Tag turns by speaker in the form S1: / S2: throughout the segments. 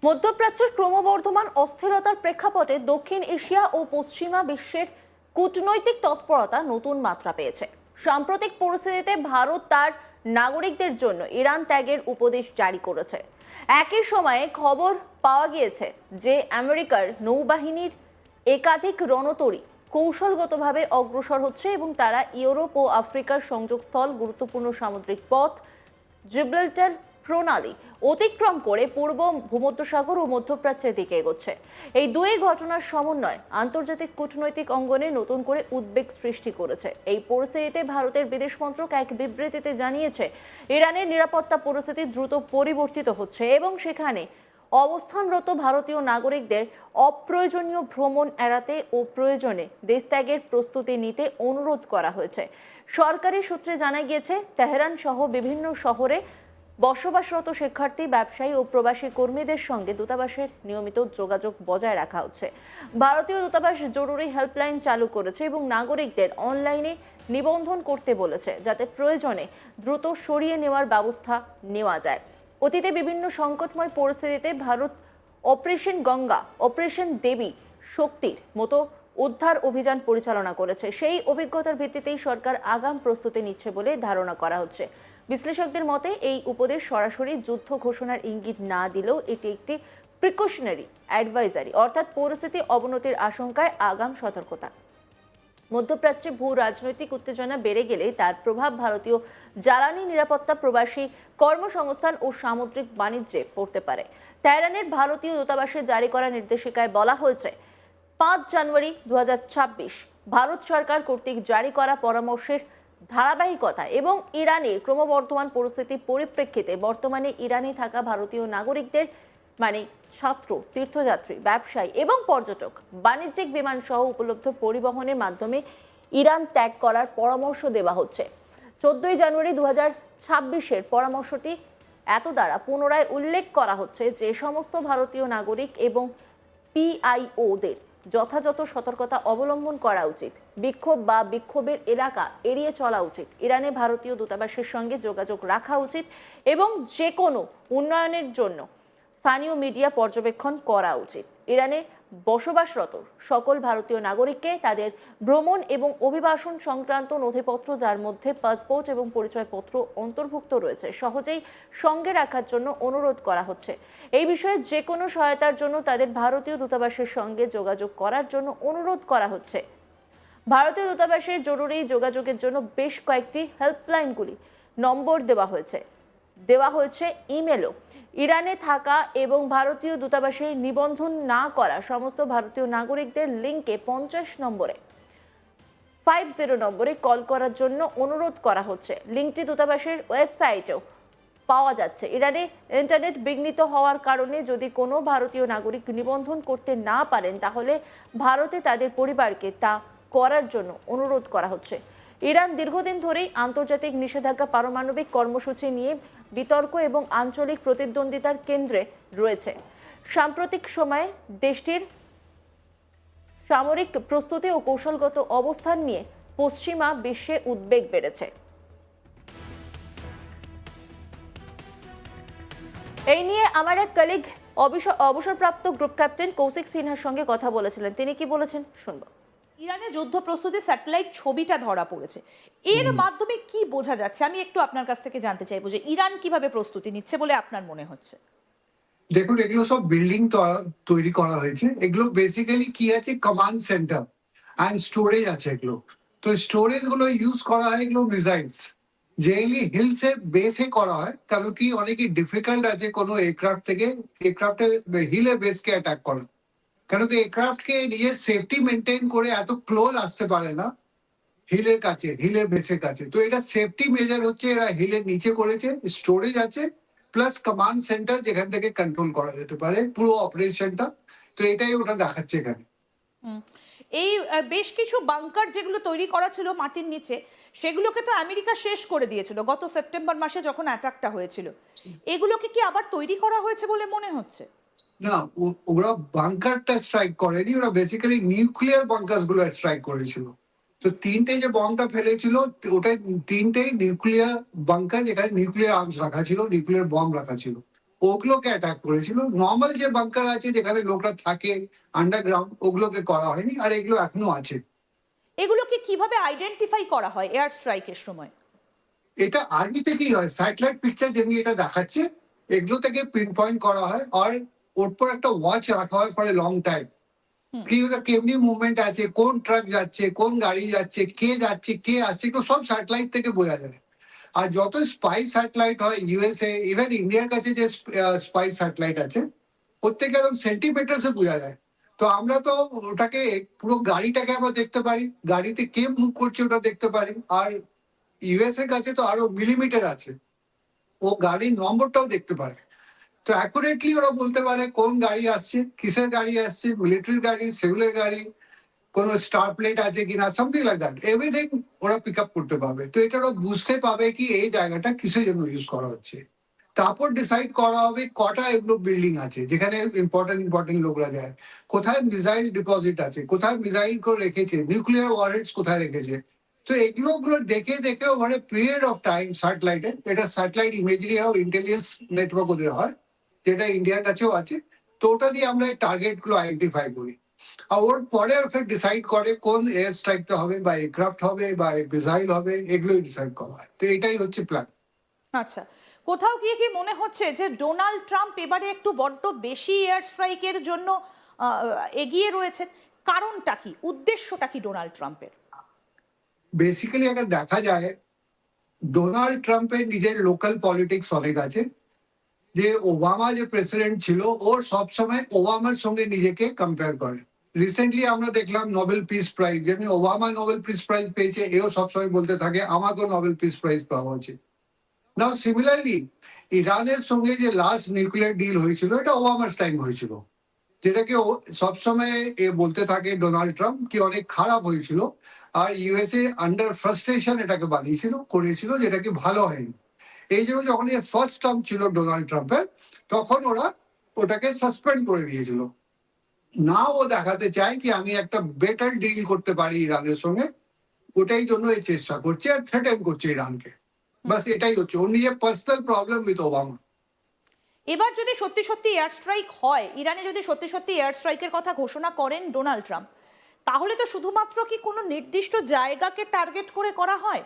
S1: মধ্যপ্রাচ্যের ক্রমবর্ধমান অস্থিরতার প্রেক্ষাপটে দক্ষিণ এশিয়া ও পশ্চিমা বিশ্বের কূটনৈতিক তৎপরতা নতুন মাত্রা পেয়েছে। সাম্প্রতিক পরিস্থিতিতে ভারত তার নাগরিকদের জন্য ইরান ত্যাগের উপদেশ জারি করেছে। একই সময়ে খবর পাওয়া গিয়েছে যে আমেরিকার নৌবাহিনীর একাধিক রণতরী কৌশলগতভাবে অগ্রসর হচ্ছে এবং তারা ইউরোপ ও আফ্রিকার সংযোগস্থল, গুরুত্বপূর্ণ সামুদ্রিক পথ, জিব্রাল্টার প্রণালী অতিক্রম করে পূর্ব ভূমধ্যসাগর ও মধ্যপ্রাচ্যের দিকে এগোচ্ছে। এই দুই ঘটনার সমন্বয় আন্তর্জাতিক কূটনৈতিক অঙ্গনে নতুন করে উদ্বেগ সৃষ্টি করেছে। এই পরিস্থিতিতে ভারতের বিদেশ মন্ত্রক এক বিবৃতিতে জানিয়েছে, ইরানের নিরাপত্তা পরিস্থিতি দ্রুত পরিবর্তিত হচ্ছে এবং সেখানে অবস্থানরত ভারতীয় নাগরিকদের অপ্রয়োজনীয় ভ্রমণ এড়াতে ও প্রয়োজনে দেশত্যাগের প্রস্তুতি নিতে অনুরোধ করা হয়েছে। সরকারি সূত্রে জানা গিয়েছে, তেহরান সহ বিভিন্ন শহরে বসবাসরত শিক্ষার্থী, ব্যবসায়ী ও প্রবাসী কর্মীদের সঙ্গে দূতাবাসের নিয়মিত যোগাযোগ বজায় রাখা হচ্ছে। ভারতীয় দূতাবাস জরুরি হেল্পলাইন চালু করেছে এবং নাগরিকদের অনলাইনে নিবন্ধন করতে বলেছে, যাতে প্রয়োজনে দ্রুত সরিয়ে নেওয়ার ব্যবস্থা নেওয়া যায়। অতীতে বিভিন্ন সংকটময় পরিস্থিতিতে ভারত অপারেশন গঙ্গা, অপারেশন দেবী শক্তির মতো উদ্ধার অভিযান পরিচালনা করেছে। সেই অভিজ্ঞতার ভিত্তিতেই সরকার আগাম প্রস্তুতি নিচ্ছে বলে ধারণা করা হচ্ছে। বিশ্লেষকদের মতে এই উপদেশ সরাসরি যুদ্ধ ঘোষণার ইঙ্গিত না দিলেও এটি একটি প্রিকশনারি অ্যাডভাইজারি, অর্থাৎ পরিস্থিতি অবনতির আশঙ্কায় আগাম সতর্কতা। মধ্যপ্রাচ্যে ভূ রাজনৈতিক উত্তেজনা বেড়ে গেলে তার প্রভাব ভারতীয় জ্বালানি নিরাপত্তা, প্রবাসী কর্মসংস্থান ও সামুদ্রিক বাণিজ্যে পড়তে পারে। তেহরানের ভারতীয় দূতাবাসে জারি করা নির্দেশিকায় বলা হয়েছে, 5 জানুয়ারি 2026 ভারত সরকার কর্তৃক জারি করা পরামর্শের ধারাবাহিকতা এবং ইরানের ক্রমবর্ধমান পরিস্থিতির পরিপ্রেক্ষিতে বর্তমানে ইরানে থাকা ভারতীয় নাগরিকদের মানে ছাত্র, তীর্থযাত্রী, ব্যবসায়ী এবং পর্যটক বাণিজ্যিক বিমান সহ উপলব্ধ পরিবহনের মাধ্যমে ইরান ত্যাগ করার পরামর্শ দেওয়া হচ্ছে। 14 জানুয়ারি 2026 পরামর্শটি এত দ্বারা পুনরায় উল্লেখ করা হচ্ছে যে সমস্ত ভারতীয় নাগরিক এবং পিআইওদের যথাযথ সতর্কতা অবলম্বন করা উচিত, বিক্ষোভ বা বিক্ষোভের এলাকা এড়িয়ে চলা উচিত, ইরানে ভারতীয় দূতাবাসের সঙ্গে যোগাযোগ রাখা উচিত এবং যে কোনো উন্নয়নের জন্য স্থানীয় মিডিয়া পর্যবেক্ষণ করা উচিত। ইরানে বসবাসরত সকল ভারতীয় নাগরিককে তাদের ভ্রমণ এবং অভিবাসন সংক্রান্ত নথিপত্র, যার মধ্যে পাসপোর্ট এবং পরিচয়পত্র অন্তর্ভুক্ত রয়েছে, সহজেই সঙ্গে রাখার জন্য অনুরোধ করা হচ্ছে। এই বিষয়ে যে কোনো সহায়তার জন্য তাদের ভারতীয় দূতাবাসের সঙ্গে যোগাযোগ করার জন্য অনুরোধ করা হচ্ছে। ভারতীয় দূতাবাসের জরুরি যোগাযোগের জন্য বেশ কয়েকটি হেল্পলাইনগুলি নম্বর দেওয়া হয়েছে ইমেলও। ইরানে থাকা এবং ভারতীয় দূতাবাসে নিবন্ধন না করা সমস্ত ভারতীয় নাগরিকদের লিঙ্কে 50 নম্বরে 50 নম্বরে কল করার জন্য অনুরোধ করা হচ্ছে। লিঙ্কটি দূতাবাসের ওয়েবসাইটেও পাওয়া যাচ্ছে। ইরানে ইন্টারনেট বিঘ্নিত হওয়ার কারণে যদি কোনো ভারতীয় নাগরিক নিবন্ধন করতে না পারেন, তাহলে ভারতে তাদের পরিবারকে তা করার জন্য অনুরোধ করা হচ্ছে। ইরান দীর্ঘদিন ধরেই আন্তর্জাতিক নিষেধাজ্ঞা, পারমাণবিক কর্মসূচি নিয়ে বিতর্ক এবং আঞ্চলিক প্রতিদ্বন্দ্বিতার কেন্দ্রে রয়েছে। সাম্প্রতিক সময়ে দেশটির সামরিক প্রস্তুতি ও কৌশলগত অবস্থান নিয়ে পশ্চিমা বিশ্বে উদ্বেগ বেড়েছে। এই নিয়ে আমার এক কলিগ অবসরপ্রাপ্ত গ্রুপ ক্যাপ্টেন কৌশিক সিনহার সঙ্গে কথা বলেছিলেন। তিনি কি বলেছেন শুনবো।
S2: ইরানের যুদ্ধ প্রস্তুতি স্যাটেলাইট ছবিটা ধরা পড়েছে, এর মাধ্যমে কি বোঝা যাচ্ছে? আমি একটু আপনার কাছ থেকে জানতে চাইবো যে ইরান কিভাবে প্রস্তুতি নিচ্ছে বলে আপনার মনে হচ্ছে।
S3: দেখুন, এগুলো সব বিল্ডিং তৈরি করা হয়েছে। এগুলো বেসিক্যালি কি আছে, কমান্ড সেন্টার অ্যান্ড স্টোরেজ আছে এগুলো। তো স্টোরেজ গুলো ইউজ করা হয় এগুলো মিসাইলস জেনারেলি হিলস এর বেসে করা হয়, কারণ কি অনেকই ডিফিকাল্ট আছে কোনো এয়ারক্রাফট থেকে এয়ারক্রাফটের হিলের বেসকে অ্যাটাক করা, কারণ কি এয়ারক্রাফটকে নিজের সেফটি মেনটেন করে এত ক্লোজ আসতে পারে না হিলের কাছে, হিলের বেসের কাছে। তো এটা সেফটি মেজার হচ্ছে, এরা হিলের নিচে করেছে, স্টোরেজ আছে প্লাস কমান্ড সেন্টার যেখান থেকে কন্ট্রোল করা যেতে পারে পুরো অপারেশনটা। তো এটাই ওটা দেখাচ্ছে এখানে।
S2: এই বেশ কিছু বাংকার যেগুলো তৈরি করা ছিল মাটির নিচে, সেগুলোকে তো আমেরিকা শেষ করে দিয়েছিল গত সেপ্টেম্বর মাসে যখন অ্যাটাকটা হয়েছিল। এগুলোকে কি আবার তৈরি করা হয়েছে বলে মনে হচ্ছে?
S3: না, ওরা বাংকারটা স্ট্রাইক করেনি, ওরা বেসিক্যালি নিউক্লিয়ার বাংকার গুলো স্ট্রাইক করেছিল। তো 3টে যে বমটা ফেলেছিল ওটা 3টেই নিউক্লিয়ার বাংকার, যেখানে নিউক্লিয়ার আর্মস রাখা ছিল, নিউক্লিয়ার বম রাখা ছিল। ওগুলোকে অ্যাটাক করেছিল। নর্মাল যে বাংকার আছে যেখানে লোকরা থাকে আন্ডারগ্রাউন্ড, ওগুলোকে করা হয়নি, আর এগুলো এখনো আছে।
S2: এগুলোকে কিভাবে আইডেন্টিফাই করা হয় এয়ার স্ট্রাইকের সময়?
S3: এটা আর্মি থেকেই হয়, স্যাটেলাইট পিকচার যেমনি এটা দেখাচ্ছে, এগুলো থেকে পিন পয়েন্ট করা হয়, আর ওর পর একটা ওয়াচ রাখা হয় ফর এ লং টাইম। কি ওটা কেমনি মুভমেন্ট আছে, কোন ট্রাক যাচ্ছে, কোন গাড়ি যাচ্ছে, কে যাচ্ছে, কে আসছে, এগুলো সব স্যাটেলাইট থেকে বোঝা যায়। আর যত স্পাই স্যাটেলাইট হয় ইউএসএ, ইভেন ইন্ডিয়ার কাছে যে স্পাই স্যাটেলাইট আছে, প্রত্যেকে একদম সেন্টিমিটার্সে বোঝা যায়। তো আমরা তো ওটাকে পুরো গাড়িটাকে আমরা দেখতে পারি, গাড়িতে কে মুভ করছে ওটা দেখতে পারি, আর ইউএস এর কাছে তো আরো মিলিমিটার আছে, ও গাড়ির নম্বরটাও দেখতে পারে। তো অ্যাকুরেটলি ওরা বলতে পারে কোন গাড়ি আসছে, কিসের গাড়ি আসছে, মিলিটারির গাড়ি, সিভিলের গাড়ি, কোন স্টার প্লেট আছে কিনা, সামথিং লাইক দ্যাট, এভরিথিং ওরা পিক আপ করতে পারবে। তো এটা ওরা বুঝতে পাবে কি এই জায়গাটা কিসের জন্য ইউজ করা হচ্ছে। তারপর ডিসাইড করা হবে কটা এগুলো বিল্ডিং আছে যেখানে ইম্পর্টেন্ট লোকরা যায়, কোথায় মিসাইল ডিপোজিট আছে, কোথায় মিসাইল করে রেখেছে, নিউক্লিয়ার ওয়ারেন্টস কোথায় রেখেছে। তো এগুলো দেখে দেখে ওভার পিরিয়ড অফ টাইম স্যাটেলাইটে, এটা স্যাটেলাইট ইমেজরি হয়, ইন্টেলিজেন্স নেটওয়ার্ক ওদের হয়, যেটা ইন্ডিয়ার কাছেও আছে। তো ওটা দিয়ে আমরা এই টার্গেট গুলো আইডেন্টিফাই করি, আর ওর পরে ফের ডিসাইড করে কোন এয়ার স্ট্রাইকটা হবে, বা এয়ারক্রাফট হবে, বা মিসাইল হবে, এগুলোই ডিসাইড করা হয়। তো এটাই হচ্ছে প্ল্যান।
S2: আচ্ছা, কোথাও গিয়ে কি মনে হচ্ছে যে ডোনাল্ড ট্রাম্প এবারে একটু বড্ড বেশি এয়ার স্ট্রাইকের জন্য এগিয়ে রয়েছে? কারণটা কি, উদ্দেশ্যটা কি ডোনাল্ড ট্রাম্পের?
S3: বেসিক্যালি একটা দেখা যায় ডোনাল্ড ট্রাম্পের নিজের লোকাল পলিটিক্স অনেক আছে। যে ওবামা যে প্রেসিডেন্ট ছিল, ওর সবসময় ওবামার সঙ্গে নিজেকে কম্পেয়ার করে। রিসেন্টলি আমরা দেখলাম নোবেল পিস প্রাইজ, যেমনি ওবামা নোবেল পিস প্রাইজ পেয়েছে, এও সবসময় বলতে থাকে আমাকেও নোবেল পিস প্রাইজ পাওয়া উচিত। নাও সিমিলারলি ইরানের সঙ্গে যে লাস্ট নিউক্লিয়ার ডিল হয়েছিল, এটা ওবামার টাইম হয়েছিল, যেটাকে সবসময় এ বলতে থাকে ডোনাল্ড ট্রাম্প কি অনেক খারাপ হয়েছিল, আর ইউএসএ আন্ডার ফ্রাস্ট্রেশন এটাকে বানিয়েছিল, করেছিল, যেটাকে ভালো হয়নি। এই জন্য যখন এর ফার্স্ট টার্ম ছিল ডোনাল্ড ট্রাম্পের, তখন ওরা ওটাকে সাসপেন্ড করে দিয়েছিল। না ও দেখাতে চায় কি আমি একটা বেটার ডিল করতে পারি ইরানের সঙ্গে, ওটাই জন্য এই চেষ্টা করছে আর থ্রেটেন করছে ইরানকে। বাস এটাই হচ্ছে ওর নিজের পার্সোনাল প্রবলেম উইথ ওবামা।
S2: এবার যদি সত্যি সত্যি এয়ার স্ট্রাইক হয়, ইরানে যদি সত্যি সত্যি এয়ার স্ট্রাইকের কথা ঘোষণা করেন ডোনাল্ড ট্রাম্প, তাহলে তো শুধুমাত্র কি কোনো নির্দিষ্ট জায়গাকে টার্গেট করে করা হয়,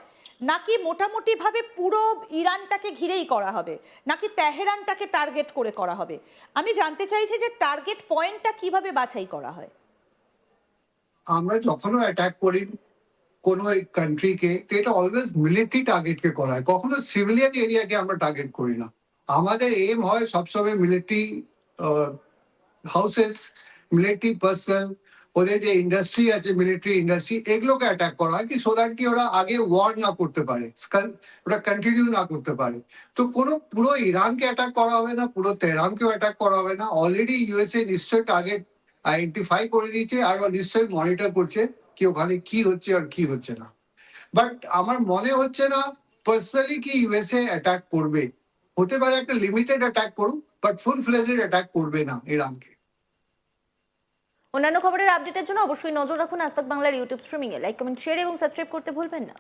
S2: নাকি মোটামুটি ভাবে পুরো ইরানটাকে ঘিরেই করা হবে, নাকি তেহরানটাকে টার্গেট করে করা হবে? আমি জানতে চাইছি যে টার্গেট পয়েন্টটা কিভাবে বাছাই করা হয়।
S3: আমরা যখনও অ্যাটাক করি কোনো কান্ট্রিকে, তো এটা অলওয়েজ মিলিটারি টার্গেটকে করা হয়, কখনো সিভিলিয়ান এরিয়াকে আমরা টার্গেট করি না। আমাদের এম হয় সবসময় মিলিটারি হাউসেস, মিলিটারি পার্সোনাল, ওদের যে ইন্ডাস্ট্রি আছে মিলিটারি ইন্ডাস্ট্রি, এগুলোকে অ্যাটাক করা হয় কি সো দ্যাট কি ওরা আগে ওয়ার না করতে পারে, ওরা কন্টিনিউ না করতে পারে। তো কোনো পুরো ইরানকে অ্যাটাক করা হবে না, পুরো তেহরানকেও অ্যাটাক করা হবে না। অলরেডি ইউএসএ নিশ্চয়ই টার্গেট আইডেন্টিফাই করে দিয়েছে, আর নিশ্চয়ই মনিটর করছে কি ওখানে কি হচ্ছে আর কি হচ্ছে না। বাট আমার মনে হচ্ছে না পার্সোনালি কি ইউএসএ অ্যাটাক করবে। হতে পারে একটা লিমিটেড অ্যাটাক করুক, বাট ফুল ফ্লেজেড অ্যাটাক করবে না ইরানকে।
S1: অন্যান্য খবরের আপডেটের জন্য অবশ্যই নজর রাখুন আজ তাক বাংলার ইউটিউব স্ট্রিমিং এ। লাইক, কমেন্ট, শেয়ার এবং সাবস্ক্রাইব করতে ভুলবেন না।